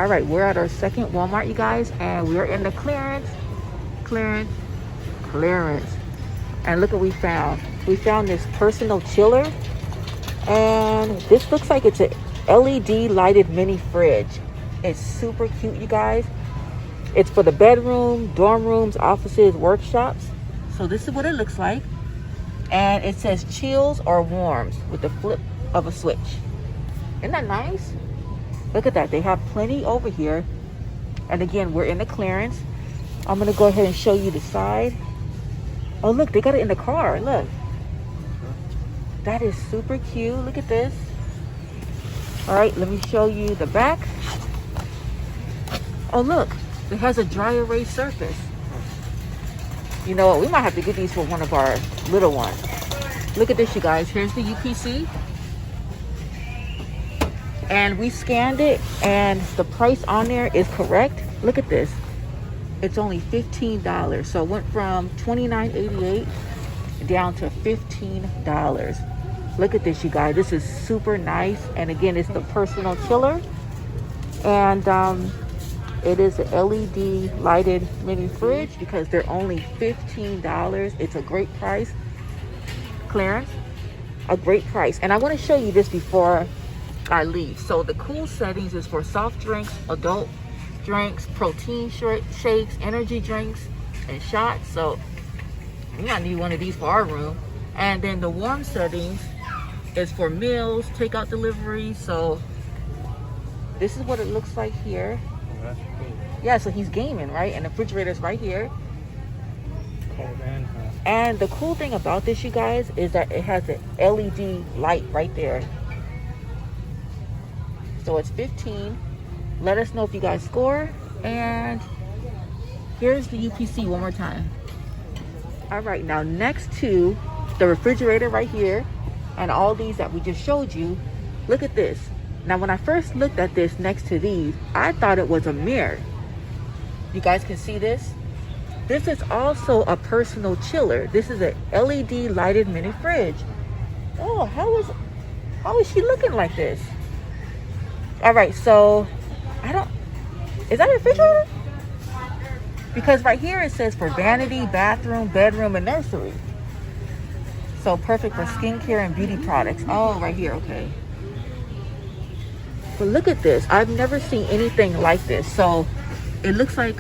All right, we're at our second Walmart, you guys, and we're in the clearance. And look what we found. We found this personal chiller, and this looks like it's a LED lighted mini fridge. It's super cute, you guys. It's for the bedroom, dorm rooms, offices, workshops. So this is what it looks like. And it says chills or warms with the flip of a switch. Isn't that nice? Look at that. They have plenty over here. And again, we're in the clearance. I'm going to go ahead and show you the side. Oh, look, they got it in the car. Look. That is super cute. Look at this. All right, let me show you the back. Oh, look. It has a dry erase surface. You know what? We might have to get these for one of our little ones. Look at this, you guys. Here's the UPC. And we scanned it, and the price on there is correct. Look at this. It's only $15. So it went from $29.88 down to $15. Look at this, you guys. This is super nice. And again, it's the personal chiller. And it is an LED lighted mini fridge because they're only $15. It's a great price. Clearance. A great price. And I want to show you this before I leave. So the cool settings is for soft drinks, adult drinks, protein shakes, energy drinks, and shots. So we might need one of these for our room. And then the warm settings is for meals, takeout delivery. So this is what it looks like here. Yeah, so he's gaming, right? And the refrigerator's right here. And the cool thing about this, you guys, is that it has an LED light right there. So it's 15. Let us know if you guys score. And here's the UPC one more time. All right, now next to the refrigerator right here and all these that we just showed you, look at this. Now, when I first looked at this next to these, I thought it was a mirror. You guys can see this. This is also a personal chiller. This is a LED lighted mini fridge. Oh, how is she looking like this? All right, so is that a refrigerator? Because right here it says for vanity, bathroom, bedroom, and nursery. So perfect for skincare and beauty products. Oh, right here, okay. But look at this. I've never seen anything like this. So it looks like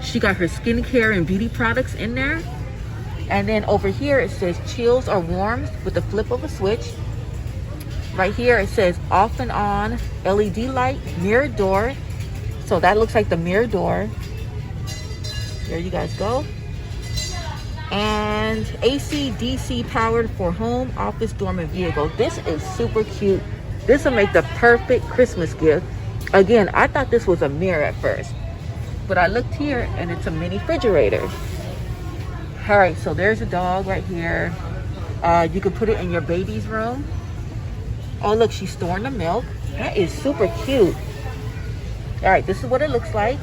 she got her skincare and beauty products in there. And then over here it says chills or warms with the flip of a switch. Right here it says off and on, LED light, mirror door. So that looks like the mirror door. There you guys go. And AC, DC powered for home, office, dorm, and vehicle. This is super cute. This will make the perfect Christmas gift. Again, I thought this was a mirror at first, but I looked here and it's a mini refrigerator. All right, so there's a dog right here. You can put it in your baby's room. Oh, look, she's storing the milk. That is super cute. All right, this is what it looks like.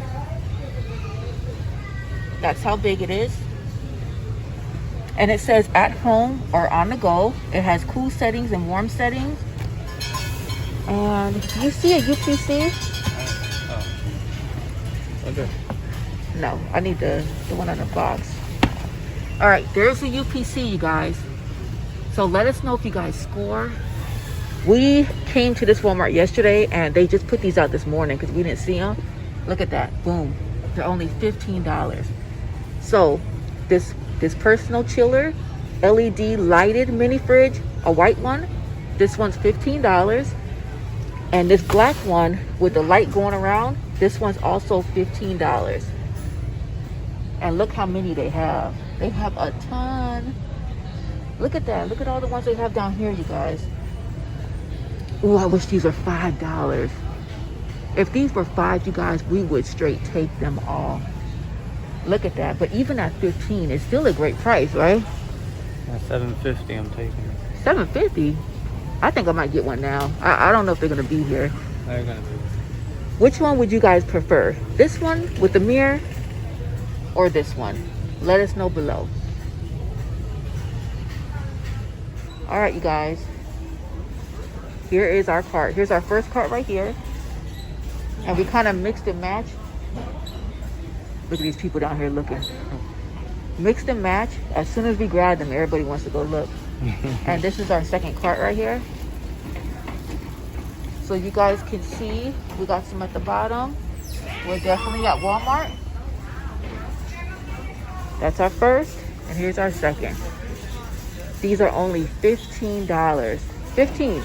That's how big it is. And it says at home or on the go. It has cool settings and warm settings. And do you see a UPC? Okay. No, I need the one on the box. All right, there's the UPC, you guys. So let us know if you guys score. We came to this Walmart yesterday and they just put these out this morning because we didn't see them. Look at that, boom. They're only $15. So this personal chiller, LED lighted mini fridge, a white one, this one's $15. And this black one with the light going around, this one's also $15. And look how many they have. They have a ton. Look at that. Look at all the ones they have down here, you guys. Oh, I wish these were $5. If these were $5, you guys, we would straight take them all. Look at that. But even at $15, it's still a great price, right? Yeah, $7.50 I'm taking it. $7.50? I think I might get one now. I don't know if they're going to be here. They're going to be. Which one would you guys prefer? This one with the mirror or this one? Let us know below. All right, you guys. Here is our cart. Here's our first cart right here. And we kind of mixed and matched. Look at these people down here looking. Mixed and match. As soon as we grab them, everybody wants to go look. And this is our second cart right here. So you guys can see, we got some at the bottom. We're definitely at Walmart. That's our first, and here's our second. These are only $15. 15.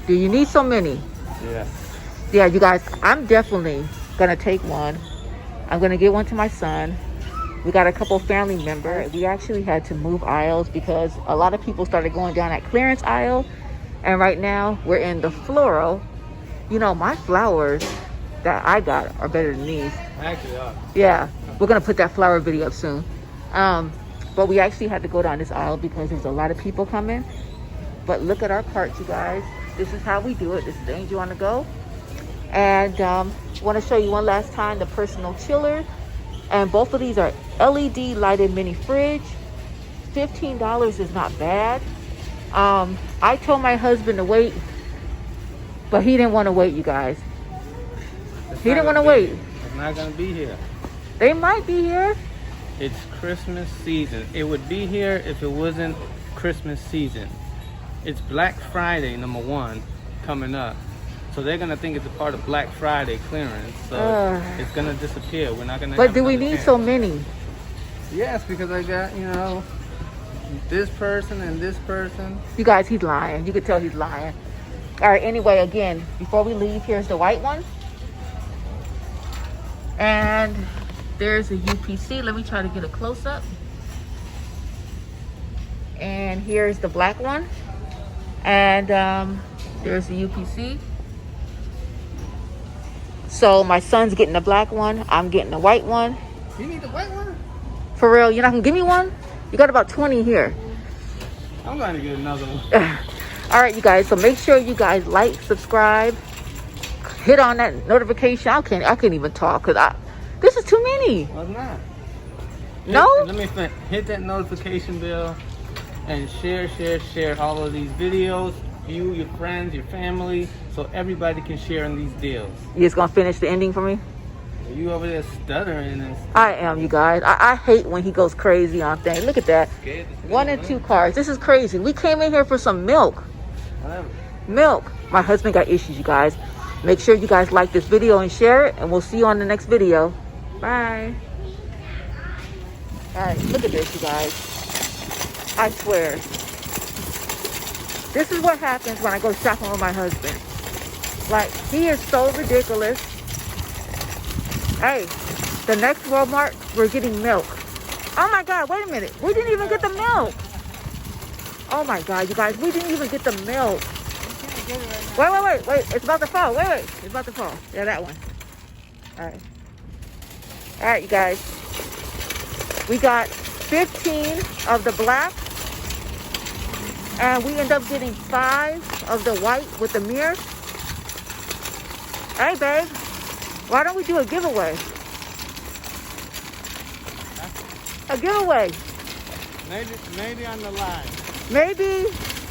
Do you need so many? Yeah. Yeah, you guys, I'm definitely gonna take one. I'm gonna give one to my son. We got a couple family members. We actually had to move aisles because a lot of people started going down that clearance aisle. And right now we're in the floral. You know, my flowers that I got are better than these. Actually, yeah, we're gonna put that flower video up soon. But we actually had to go down this aisle because there's a lot of people coming. But look at our cart, you guys. This is how we do it. This is the Angel on the Go. And want to show you one last time the personal chiller. And both of these are LED lighted mini fridge. $15 is not bad. I told my husband to wait, but he didn't want to wait, you guys. He didn't want to wait. It's not gonna be here. They might be here. It's Christmas season. It would be here if it wasn't Christmas season. It's Black Friday, number one, coming up. So they're gonna think it's a part of Black Friday clearance. So it's gonna disappear. We're not gonna. But do we need so many? Yes, because I got, you know, this person and this person. You guys, he's lying. You can tell he's lying. All right, anyway, again, before we leave, here's the white one. And there's a UPC. Let me try to get a close-up. And here's the black one. And there's the UPC. So my son's getting the black one. I'm getting the white one. You need the white one? For real, you're not gonna give me one? You got about 20 here. I'm going to get another one. All right, you guys. So make sure you guys like, subscribe, hit on that notification. I can't even talk because this is too many. Well, it's not. No? Let me think. Hit that notification bell and share all of these videos. You, your friends, your family, so everybody can share in these deals. You just gonna finish the ending for me? You over there stuttering and I am, you guys. I hate when he goes crazy on things. Look at that. 1 and 2 cars. This is crazy. We came in here for some milk. whatever. Milk. My husband got issues, you guys. Make sure you guys like this video and share it, and we'll see you on the next video. Bye. All right, look at this, you guys. I swear. This is what happens when I go shopping with my husband. Like, he is so ridiculous. Hey, the next Walmart, we're getting milk. Oh my God, wait a minute. We didn't even get the milk. Oh my God, you guys, we didn't even get the milk. Wait. It's about to fall. Wait. It's about to fall. Yeah, that one. All right, you guys. We got 15 of the black. And we end up getting 5 of the white with the mirror. Hey, babe. Why don't we do a giveaway? A giveaway. Maybe on the line. Maybe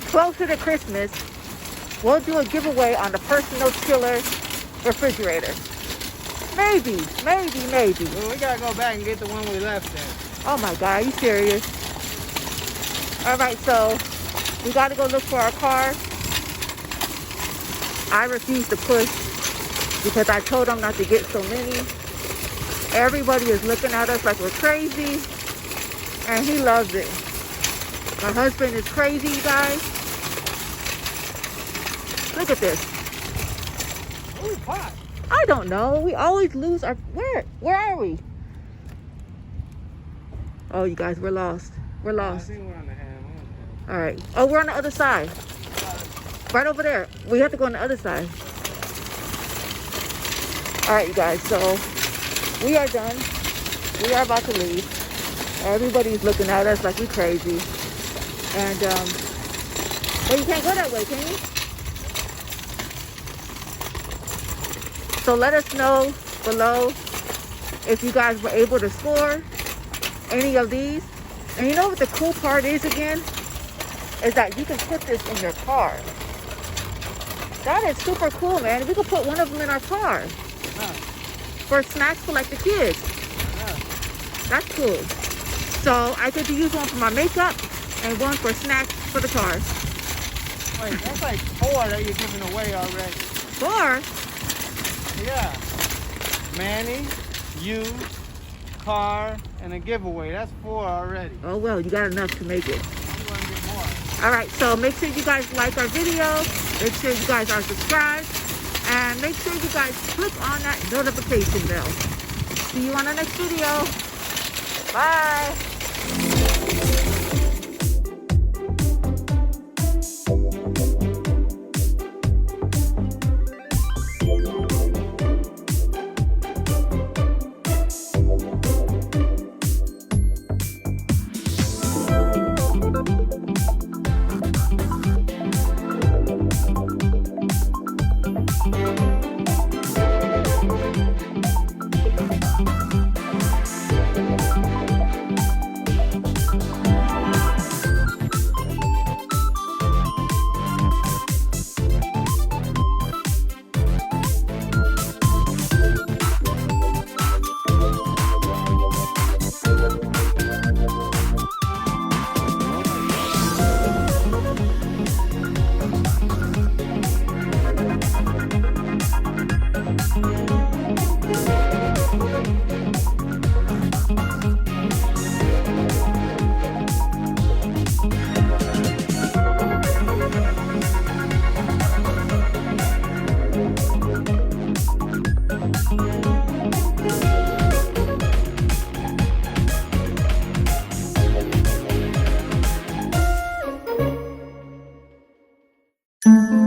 closer to Christmas, we'll do a giveaway on the personal chiller refrigerator. Maybe. Well, we gotta go back and get the one we left in. Oh my God, are you serious? All right, so we got to go look for our car. I refuse to push because I told them not to get so many. Everybody is looking at us like we're crazy, and he loves it. My husband is crazy, you guys. Look at this. Who's hot? I don't know. We always lose our... Where are we? Oh, you guys, we're lost. We're I lost. think we're on the hand. All right. Oh, we're on the other side. Right over there. We have to go on the other side. All right, you guys. So we are done. We are about to leave. Everybody's looking at us like we're crazy. And, well, you can't go that way, can you? So let us know below if you guys were able to score any of these. And you know what the cool part is again? Is that you can put this in your car. That is super cool, man. We could put one of them in our car. For snacks for like the kids. That's cool. So I get to use one for my makeup and one for snacks for the cars. Wait, that's like 4 that you're giving away already. 4? Yeah. Manny, you, car, and a giveaway. That's 4 already. Oh well, you got enough to make it. You want to get more. All right, so make sure you guys like our video. Make sure you guys are subscribed. And make sure you guys click on that notification bell. See you on the next video. Bye. Thank you.